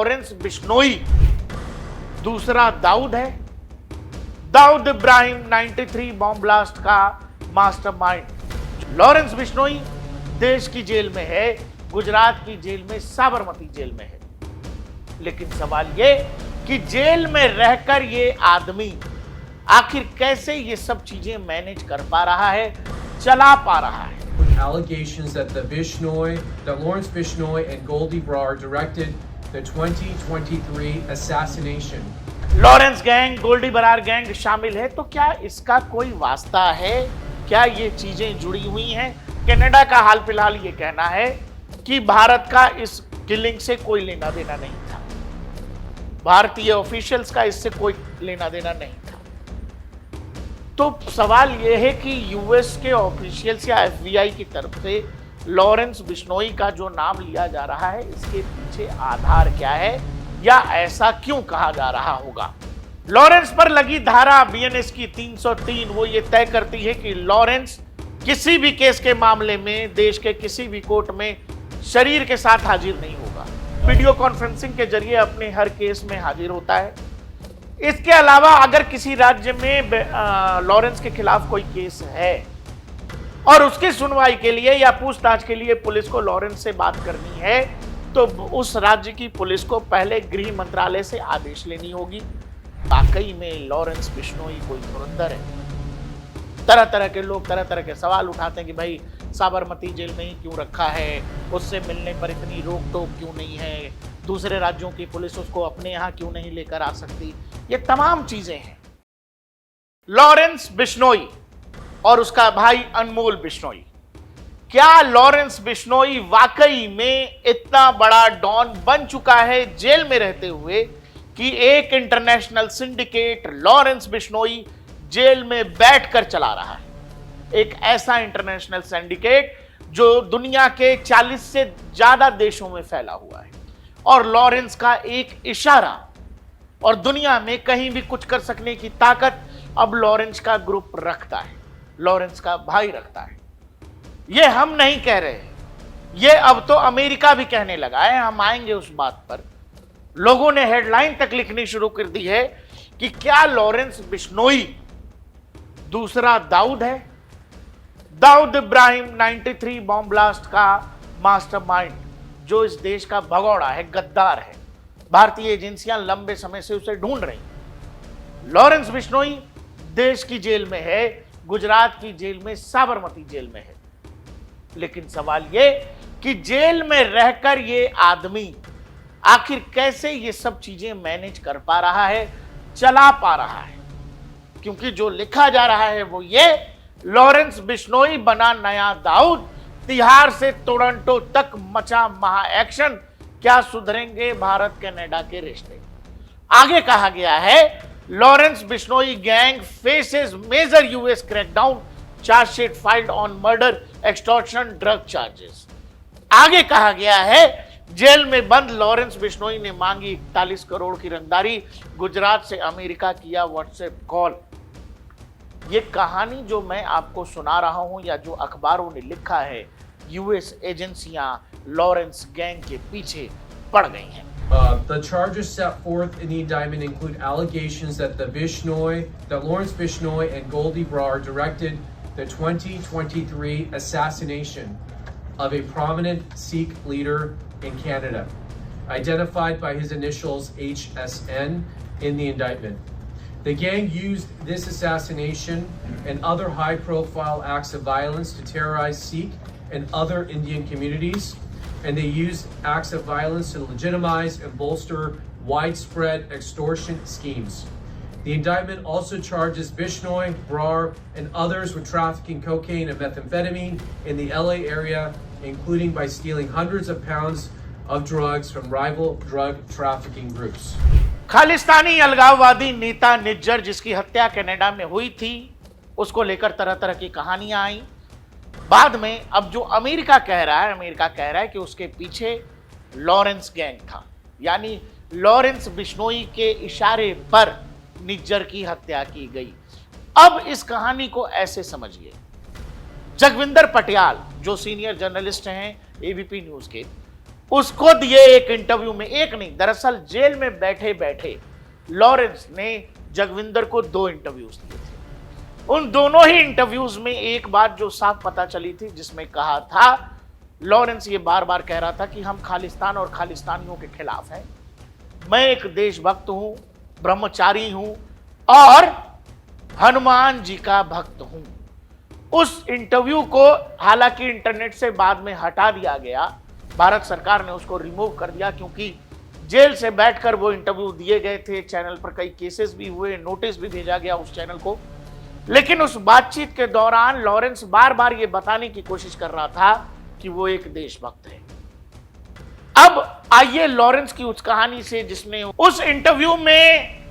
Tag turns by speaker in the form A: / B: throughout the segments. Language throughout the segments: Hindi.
A: लॉरेंस बिश्नोई दूसरा दाऊद है। दाऊद इब्राहिम 93 बॉम्ब ब्लास्ट का मास्टरमाइंड। लॉरेंस बिश्नोई देश की जेल में है, गुजरात की जेल में, साबरमती जेल में है। लेकिन सवाल यह कि जेल में रहकर ये आदमी आखिर कैसे ये सब चीजें मैनेज कर पा रहा है, चला पा रहा है।
B: Allegations that Lawrence Bishnoi and Goldie Brar directed the 2023 assassination.
A: Lawrence gang, Goldy Brar gang शामिल है, तो क्या इसका कोई वास्ता है? क्या ये चीजें जुड़ी हुई हैं? कनाडा का हाल फिलहाल ये कहना है कि भारत का इस किलिंग से कोई लेना देना नहीं था, भारतीय ऑफिशियल्स का इससे कोई लेना देना नहीं था। तो सवाल यह है कि यूएस के ऑफिशियल्स या एफबीआई की तरफ से लॉरेंस बिश्नोई का जो नाम लिया जा रहा है, इसके पीछे आधार क्या है या ऐसा क्यों कहा जा रहा होगा? लॉरेंस पर लगी धारा बीएनएस की 303 वो ये तय करती है कि लॉरेंस किसी भी केस के मामले में देश के किसी भी कोर्ट में शरीर के साथ हाजिर नहीं होगा, वीडियो कॉन्फ्रेंसिंग के जरिए अपने हर केस में हाजिर होता है। इसके अलावा अगर किसी राज्य में लॉरेंस के खिलाफ कोई केस है और उसकी सुनवाई के लिए या पूछताछ के लिए पुलिस को लॉरेंस से बात करनी है, तो उस राज्य की पुलिस को पहले गृह मंत्रालय से आदेश लेनी होगी। वाकई में लॉरेंस बिश्नोई कोई धुरंधर है। तरह तरह के लोग तरह तरह के सवाल उठाते हैं कि भाई साबरमती जेल में ही क्यों रखा है, उससे मिलने पर इतनी रोक टोक क्यों नहीं है, दूसरे राज्यों की पुलिस उसको अपने यहाँ क्यों नहीं लेकर आ सकती। ये तमाम चीजें हैं। लॉरेंस बिश्नोई और उसका भाई अनमोल बिश्नोई, क्या लॉरेंस बिश्नोई वाकई में इतना बड़ा डॉन बन चुका है जेल में रहते हुए कि एक international syndicate Lawrence Bishnoi jail में बैठकर चला रहा है? एक ऐसा इंटरनेशनल सिंडिकेट जो दुनिया के 40 से ज्यादा देशों में फैला हुआ है और लॉरेंस का एक इशारा और दुनिया में कहीं भी कुछ कर सकने की ताकत अब लॉरेंस का ग्रुप रखता है, लॉरेंस का भाई रखता है। ये हम नहीं कह रहे, ये अब तो अमेरिका भी कहने लगा है। हम आएंगे उस बात पर। लोगों ने हेडलाइन तक लिखनी शुरू कर दी है कि क्या लॉरेंस बिश्नोई दूसरा दाऊद है? दाऊद इब्राहिम 93 बॉम्ब ब्लास्ट का मास्टरमाइंड, जो इस देश का भगोड़ा है, गद्दार है। भारतीय एजेंसियां लंबे समय से उसे ढूंढ रही। लॉरेंस बिश्नोई देश की जेल में है, गुजरात की जेल में, साबरमती जेल में है। लेकिन सवाल यह कि जेल में रहकर ये आदमी आखिर कैसे ये सब चीजें मैनेज कर पा रहा है, चला पा रहा है? क्योंकि जो लिखा जा रहा है वो ये, लॉरेंस बिश्नोई बना नया दाऊद, तिहाड़ से टोरंटो तक मचा महा एक्शन, क्या सुधरेंगे भारत कनाडा के रिश्ते? आगे कहा गया है Lawrence Bishnoi gang faces major US crackdown, chargesheet filed on murder, extortion, drug charges. आगे कहा गया है जेल में बंद लॉरेंस बिश्नोई ने मांगी 41 करोड़ की रंगदारी, गुजरात से अमेरिका किया व्हाट्सएप कॉल। ये कहानी जो मैं आपको सुना रहा हूं या जो अखबारों ने लिखा है, यूएस एजेंसियां लॉरेंस गैंग के पीछे पड़ गई हैं।
B: The charges set forth in the indictment include allegations that Lawrence Bishnoi and Goldie Brar directed the 2023 assassination of a prominent Sikh leader in Canada, identified by his initials HSN in the indictment. The gang used this assassination and other high-profile acts of violence to terrorize Sikh and other Indian communities, and they used acts of violence to legitimize and bolster widespread extortion schemes. The indictment also charges Bishnoi, Brar, and others with trafficking cocaine and methamphetamine in the LA area, including by stealing hundreds of pounds of drugs from rival drug trafficking groups.
A: Khalistani अलगाववादी नेता निज्जर, जिसकी हत्या कनाडा में हुई थी, उसको लेकर तरह तरह की कहानियां आई। बाद में अब जो अमेरिका कह रहा है कि उसके पीछे लॉरेंस गैंग था, यानी लॉरेंस बिश्नोई के इशारे पर निज्जर की हत्या की गई। अब इस कहानी को ऐसे समझिए, जगविंदर पटियाल जो सीनियर जर्नलिस्ट हैं एबीपी न्यूज के, उसको दिए एक इंटरव्यू में, एक नहीं दरअसल जेल में बैठे बैठे लॉरेंस ने जगविंदर को 2 इंटरव्यूज दिए थे। उन दोनों ही इंटरव्यूज में एक बात जो साफ पता चली थी, जिसमें कहा था लॉरेंस ये बार बार कह रहा था कि हम खालिस्तान और खालिस्तानियों के खिलाफ हैं, मैं एक देशभक्त हूं, ब्रह्मचारी हूं और हनुमान जी का भक्त हूं। उस इंटरव्यू को हालांकि इंटरनेट से बाद में हटा दिया गया, भारत सरकार ने उसको रिमूव कर दिया, क्योंकि जेल से बैठकर वो इंटरव्यू दिए गए थे, चैनल पर कई केसेस भी हुए, नोटिस भी भेजा गया उस चैनल को। लेकिन उस बातचीत के दौरान लॉरेंस बार बार ये बताने की कोशिश कर रहा था कि वो एक देशभक्त है। अब आइए लॉरेंस की उस कहानी से, जिसने उस इंटरव्यू में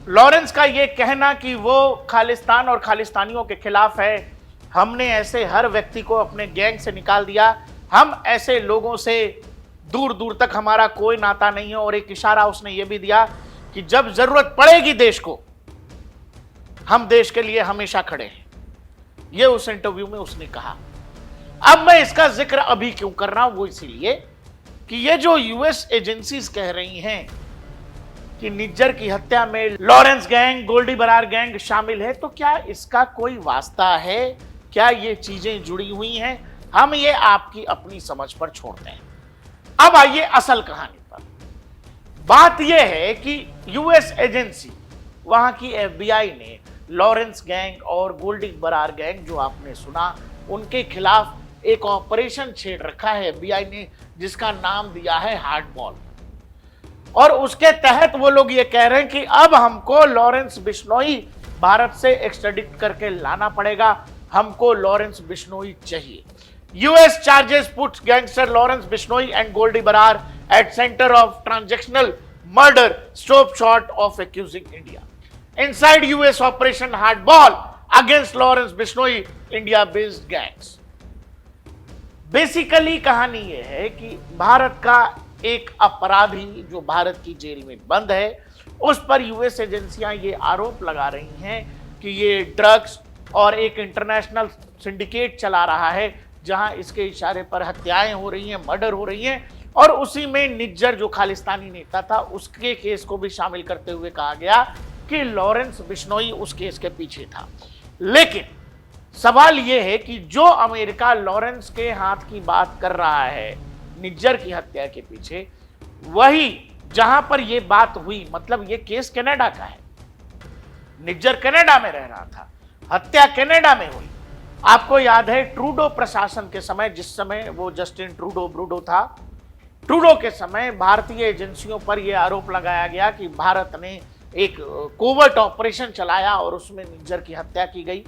A: लॉरेंस का ये कहना कि वो खालिस्तान और खालिस्तानियों के खिलाफ है, हमने ऐसे हर व्यक्ति को अपने गैंग से निकाल दिया, हम ऐसे लोगों से दूर दूर तक हमारा कोई नाता नहीं है, और एक इशारा उसने ये भी दिया कि जब जरूरत पड़ेगी देश को, हम देश के लिए हमेशा खड़े हैं। ये उस इंटरव्यू में उसने कहा। अब मैं इसका जिक्र अभी क्यों कर रहा हूं, वो इसीलिए कि ये जो यूएस एजेंसीज कह रही हैं कि निज्जर की हत्या में Lawrence gang, Goldy Brar gang शामिल है, तो क्या इसका कोई वास्ता है, क्या ये चीजें जुड़ी हुई हैं, हम ये आपकी अपनी समझ पर छोड़ते हैं। अब आइए असल कहानी पर। बात यह है कि यूएस एजेंसी, वहां की एफबीआई ने लॉरेंस गैंग और गोल्डी बरार गैंग जो आपने सुना, उनके खिलाफ एक ऑपरेशन छेड़ रखा है एफबीआई ने, जिसका नाम दिया है हार्ड बॉल। और उसके तहत वो लोग ये कह रहे हैं कि अब हमको लॉरेंस बिश्नोई भारत से एक्स्ट्राडिट करके लाना पड़ेगा, हमको लॉरेंस बिश्नोई चाहिए। US charges puts gangster Lawrence Bishnoi and Goldie Barar at center of transactional murder, stop short of accusing India. Inside US Operation Hardball against Lawrence Bishnoi, India-based gangs. Basically कहानी यह है कि भारत का एक अपराधी जो भारत की जेल में बंद है, उस पर यूएस एजेंसियां ये आरोप लगा रही हैं कि ये ड्रग्स और एक इंटरनेशनल सिंडिकेट चला रहा है, जहां इसके इशारे पर हत्याएं हो रही हैं, मर्डर हो रही हैं, और उसी में निज्जर जो खालिस्तानी नेता था उसके केस को भी शामिल करते हुए कहा गया कि लॉरेंस बिश्नोई उस केस के पीछे था। लेकिन सवाल यह है कि जो अमेरिका लॉरेंस के हाथ की बात कर रहा है निज्जर की हत्या के पीछे, वही जहां पर यह बात हुई, मतलब यह केस कनाडा का है, निज्जर कनाडा में रह रहा था, हत्या कनाडा में हुई। आपको याद है ट्रूडो प्रशासन के समय, जिस समय वो जस्टिन ट्रूडो था, ट्रूडो के समय भारतीय एजेंसियों पर यह आरोप लगाया गया कि भारत ने एक कोवर्ट ऑपरेशन चलाया और उसमें निज्जर की हत्या की गई।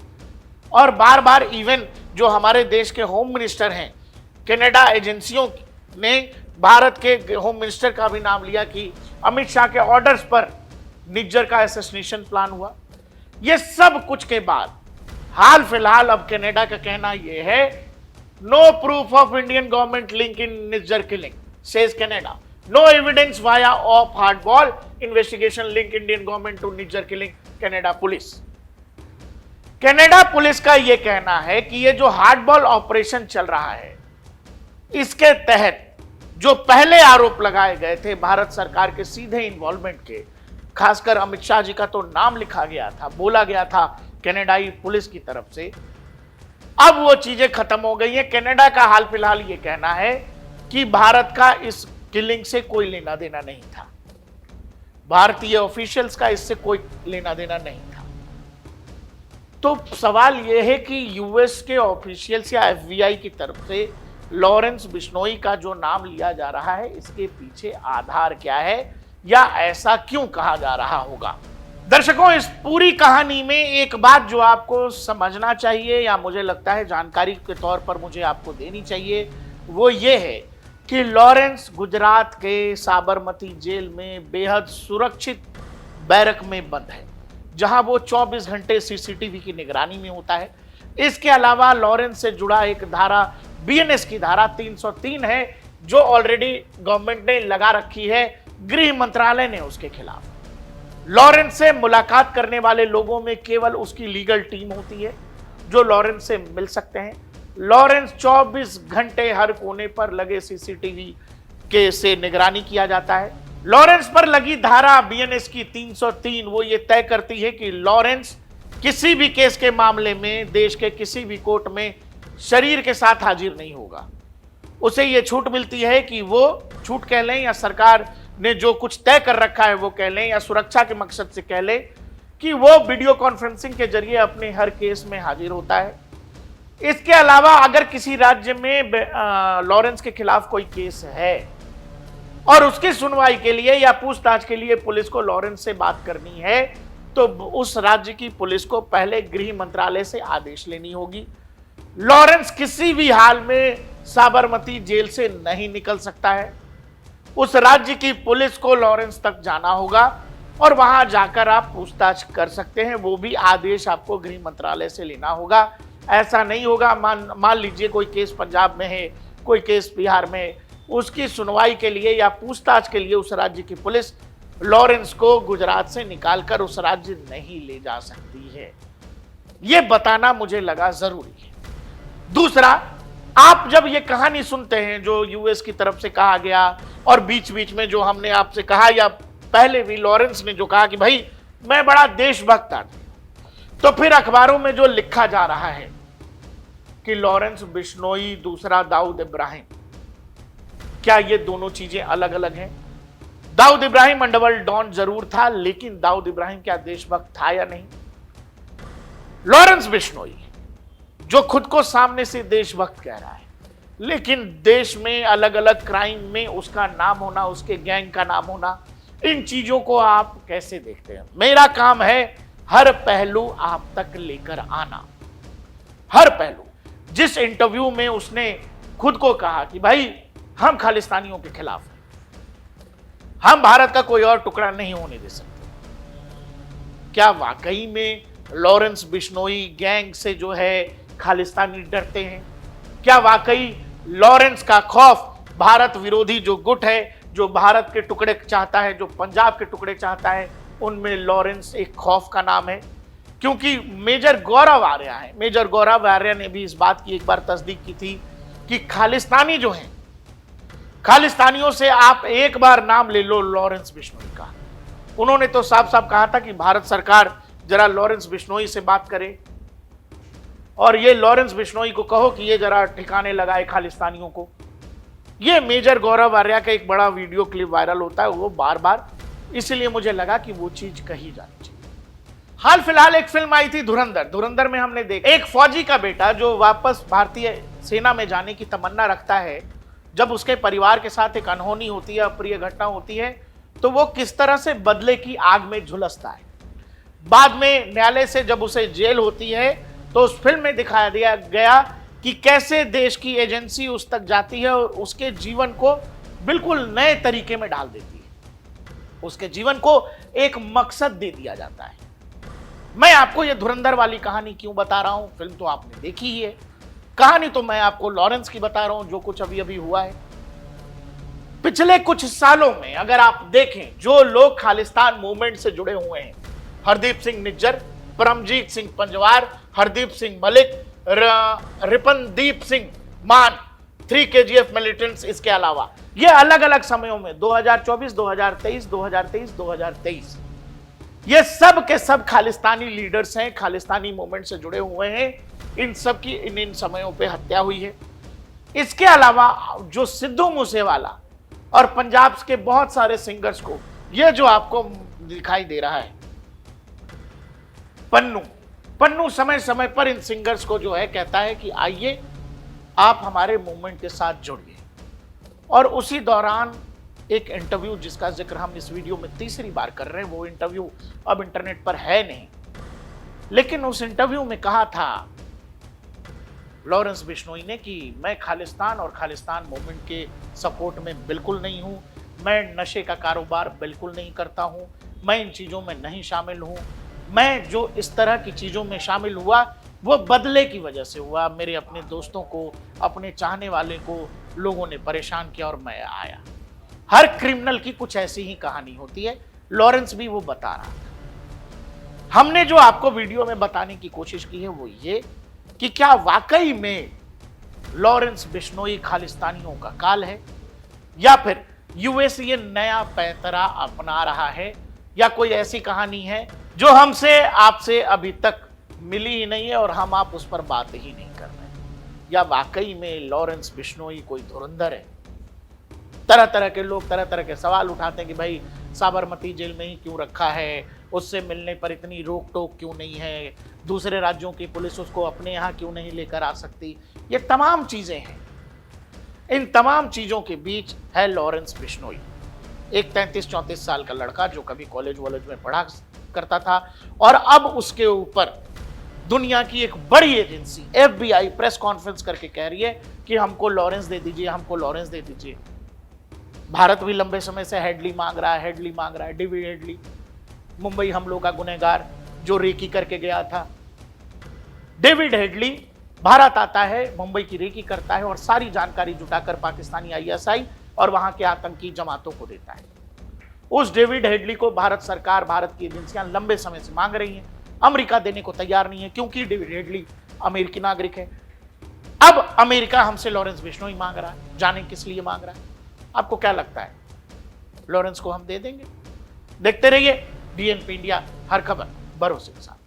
A: और बार बार इवन जो हमारे देश के होम मिनिस्टर हैं, कनाडा एजेंसियों ने भारत के होम मिनिस्टर का भी नाम लिया कि अमित शाह के ऑर्डर्स पर निज्जर का असैसिनेशन प्लान हुआ। यह सब कुछ के बाद हाल फिलहाल अब कनाडा का कहना यह है, no proof of Indian government link in Nijjar killing, says Canada, no evidence via of hardball investigation link Indian government to Nijjar killing, Canada police. Canada police का यह कहना है कि यह जो हार्डबॉल ऑपरेशन चल रहा है, इसके तहत जो पहले आरोप लगाए गए थे भारत सरकार के सीधे इन्वॉल्वमेंट के, खासकर अमित शाह जी का तो नाम लिखा गया था, बोला गया था कनाडाई पुलिस की तरफ से, अब वो चीजें खत्म हो गई हैं। कनाडा का हाल फिलहाल ये कहना है कि भारत का इस किलिंग से कोई लेना देना नहीं था, भारतीय ऑफिशियल्स का इससे कोई लेना देना नहीं था। तो सवाल यह है कि यूएस के ऑफिशियल्स या एफबीआई की तरफ से लॉरेंस बिश्नोई का जो नाम लिया जा रहा है, इसके पीछे आधार क्या है, या ऐसा क्यों कहा जा रहा होगा। दर्शकों, इस पूरी कहानी में एक बात जो आपको समझना चाहिए, या मुझे लगता है जानकारी के तौर पर मुझे आपको देनी चाहिए, वो ये है कि लॉरेंस गुजरात के साबरमती जेल में बेहद सुरक्षित बैरक में बंद है, जहां वो 24 घंटे सीसीटीवी की निगरानी में होता है। इसके अलावा लॉरेंस से जुड़ा एक धारा, बीएनएस की धारा 303 है, जो ऑलरेडी गवर्नमेंट ने लगा रखी है, गृह मंत्रालय ने उसके खिलाफ। लॉरेंस से मुलाकात करने वाले लोगों में केवल उसकी लीगल टीम होती है जो लॉरेंस से मिल सकते हैं। लॉरेंस 24 घंटे हर कोने पर लगे सीसीटीवी के से निगरानी किया जाता है। लॉरेंस पर लगी धारा बीएनएस की 303 वो ये तय करती है कि लॉरेंस किसी भी केस के मामले में देश के किसी भी कोर्ट में शरीर के साथ हाजिर नहीं होगा। उसे ये छूट मिलती है कि वो छूट कह लें या सरकार ने जो कुछ तय कर रखा है वो कह लें या सुरक्षा के मकसद से कह लें कि वो वीडियो कॉन्फ्रेंसिंग के जरिए अपने हर केस में हाजिर होता है। इसके अलावा अगर किसी राज्य में लॉरेंस के खिलाफ कोई केस है और उसकी सुनवाई के लिए या पूछताछ के लिए पुलिस को लॉरेंस से बात करनी है तो उस राज्य की पुलिस को पहले गृह मंत्रालय से आदेश लेनी होगी। लॉरेंस किसी भी हाल में साबरमती जेल से नहीं निकल सकता है। उस राज्य की पुलिस को लॉरेंस तक जाना होगा और वहां जाकर आप पूछताछ कर सकते हैं। वो भी आदेश आपको गृह मंत्रालय से लेना होगा। ऐसा नहीं होगा मान लीजिए कोई केस पंजाब में है, कोई केस बिहार में है, उसकी सुनवाई के लिए या पूछताछ के लिए उस राज्य की पुलिस लॉरेंस को गुजरात से निकालकर उस राज्य नहीं ले जा सकती है। यह बताना मुझे लगा जरूरी है। दूसरा, आप जब ये कहानी सुनते हैं जो यूएस की तरफ से कहा गया और बीच बीच में जो हमने आपसे कहा या पहले भी लॉरेंस ने जो कहा कि भाई मैं बड़ा देशभक्त आदमी, तो फिर अखबारों में जो लिखा जा रहा है कि लॉरेंस बिश्नोई दूसरा दाऊद इब्राहिम, क्या ये दोनों चीजें अलग अलग हैं? दाऊद इब्राहिम अंडरवर्ल्ड डॉन जरूर था, लेकिन दाऊद इब्राहिम क्या देशभक्त था या नहीं? लॉरेंस बिश्नोई जो खुद को सामने से देशभक्त कह रहा है, लेकिन देश में अलग अलग क्राइम में उसका नाम होना, उसके गैंग का नाम होना, इन चीजों को आप कैसे देखते हैं? मेरा काम है हर पहलू आप तक लेकर आना, हर पहलू। जिस इंटरव्यू में उसने खुद को कहा कि भाई हम खालिस्तानियों के खिलाफ हैं, हम भारत का कोई और टुकड़ा नहीं होने दे सकते, क्या वाकई में लॉरेंस बिश्नोई गैंग से जो है खालिस्तानी डरते हैं? क्या वाकई लॉरेंस का खौफ भारत विरोधी जो गुट है, जो भारत के टुकड़े चाहता है, जो पंजाब के टुकड़े चाहता है, उनमें लॉरेंस एक खौफ का नाम है? क्योंकि मेजर गौरव आर्या है, मेजर गौरव आर्या ने भी इस बात की एक बार तस्दीक की थी कि खालिस्तानी जो हैं, खालिस्तानियों से आप एक बार नाम ले लो लॉरेंस बिश्नोई का। उन्होंने तो साफ साफ कहा था कि भारत सरकार जरा लॉरेंस बिश्नोई से बात करे और ये लॉरेंस बिश्नोई को कहो कि ये जरा ठिकाने लगाए खालिस्तानियों को। ये मेजर गौरव आर्या का एक बड़ा वीडियो क्लिप वायरल होता है वो बार बार, इसलिए मुझे लगा कि वो चीज कही जानी चाहिए। हाल फिलहाल एक फिल्म आई थी धुरंधर। धुरंधर में हमने देखा एक फौजी का बेटा जो वापस भारतीय सेना में जाने की तमन्ना रखता है, जब उसके परिवार के साथ एक अनहोनी होती है, अप्रिय घटना होती है, तो वो किस तरह से बदले की आग में झुलसता है। बाद में न्यायालय से जब उसे जेल होती है तो उस फिल्म में दिखाया दिया गया कि कैसे देश की एजेंसी उस तक जाती है और उसके जीवन को बिल्कुल नए तरीके में डाल देती है, उसके जीवन को एक मकसद दे दिया जाता है। मैं आपको ये धुरंधर वाली कहानी क्यों बता रहा हूं? फिल्म तो आपने देखी ही है, कहानी तो मैं आपको लॉरेंस की बता रहा हूं, जो कुछ अभी अभी हुआ है। पिछले कुछ सालों में अगर आप देखें, जो लोग खालिस्तान मूवमेंट से जुड़े हुए हैं, हरदीप सिंह निज्जर, परमजीत सिंह पंजवार, हरदीप सिंह मलिक, रिपनदीप सिंह मान, 3 KGF मिलिटेंट्स, इसके अलावा ये अलग अलग समयों में 2024, 2023, 2023, 2023, ये सब के सब खालिस्तानी लीडर्स हैं, खालिस्तानी मूवमेंट से जुड़े हुए हैं। इन सब की इन समयों पे हत्या हुई है। इसके अलावा जो सिद्धू मूसेवाला और पंजाब के बहुत सारे सिंगर्स को, ये जो आपको दिखाई दे रहा है पन्नू समय समय पर इन सिंगर्स को जो है कहता है कि आइए आप हमारे मूवमेंट के साथ जुड़िए। और उसी दौरान एक इंटरव्यू जिसका जिक्र हम इस वीडियो में तीसरी बार कर रहे हैं, वो इंटरव्यू अब इंटरनेट पर है नहीं, लेकिन उस इंटरव्यू में कहा था लॉरेंस बिश्नोई ने कि मैं खालिस्तान और खालिस्तान मूवमेंट के सपोर्ट में बिल्कुल नहीं हूं, मैं नशे का कारोबार बिल्कुल नहीं करता हूं, मैं इन चीज़ों में नहीं शामिल हूं, मैं जो इस तरह की चीज़ों में शामिल हुआ वो बदले की वजह से हुआ। मेरे अपने दोस्तों को, अपने चाहने वाले को लोगों ने परेशान किया और मैं आया। हर क्रिमिनल की कुछ ऐसी ही कहानी होती है, लॉरेंस भी वो बता रहा था। हमने जो आपको वीडियो में बताने की कोशिश की है वो ये कि क्या वाकई में लॉरेंस बिश्नोई खालिस्तानियों का काल है, या फिर यूएस ये नया पैंतरा अपना रहा है, या कोई ऐसी कहानी है जो हमसे आपसे अभी तक मिली ही नहीं है और हम आप उस पर बात ही नहीं कर रहे, या वाकई में लॉरेंस बिश्नोई कोई धुरंधर है। तरह तरह के लोग तरह तरह के सवाल उठाते हैं कि भाई साबरमती जेल में ही क्यों रखा है, उससे मिलने पर इतनी रोक टोक क्यों नहीं है, दूसरे राज्यों की पुलिस उसको अपने यहाँ क्यों नहीं लेकर आ सकती। ये तमाम चीजें हैं। इन तमाम चीजों के बीच है लॉरेंस बिश्नोई, एक 33-34 साल का लड़का जो कभी कॉलेज वॉलेज में पढ़ा करता था, और अब उसके ऊपर दुनिया की एक बड़ी एजेंसी FBI प्रेस कॉन्फ्रेंस करके कह रही है कि हमको लॉरेंस दे दीजिए, हमको लॉरेंस दे दीजिए। भारत भी लंबे समय से हेडली मांग रहा है, डेविड हेडली, मुंबई हमलों का गुनहगार जो रेकी करके गया था। डेविड हेडली भारत आता है, मुंबई की रेकी करता है और सारी जानकारी जुटाकर पाकिस्तानी ISI और वहां के आतंकी जमातों को देता है। उस डेविड हेडली को भारत सरकार, भारत की एजेंसियां लंबे समय से मांग रही हैं। अमेरिका देने को तैयार नहीं है क्योंकि डेविड हेडली अमेरिकी नागरिक है। अब अमेरिका हमसे लॉरेंस बिश्नोई मांग रहा है, जाने किस लिए मांग रहा है। आपको क्या लगता है, लॉरेंस को हम दे देंगे? देखते रहिए DNP इंडिया, हर खबर भरोसे के साथ।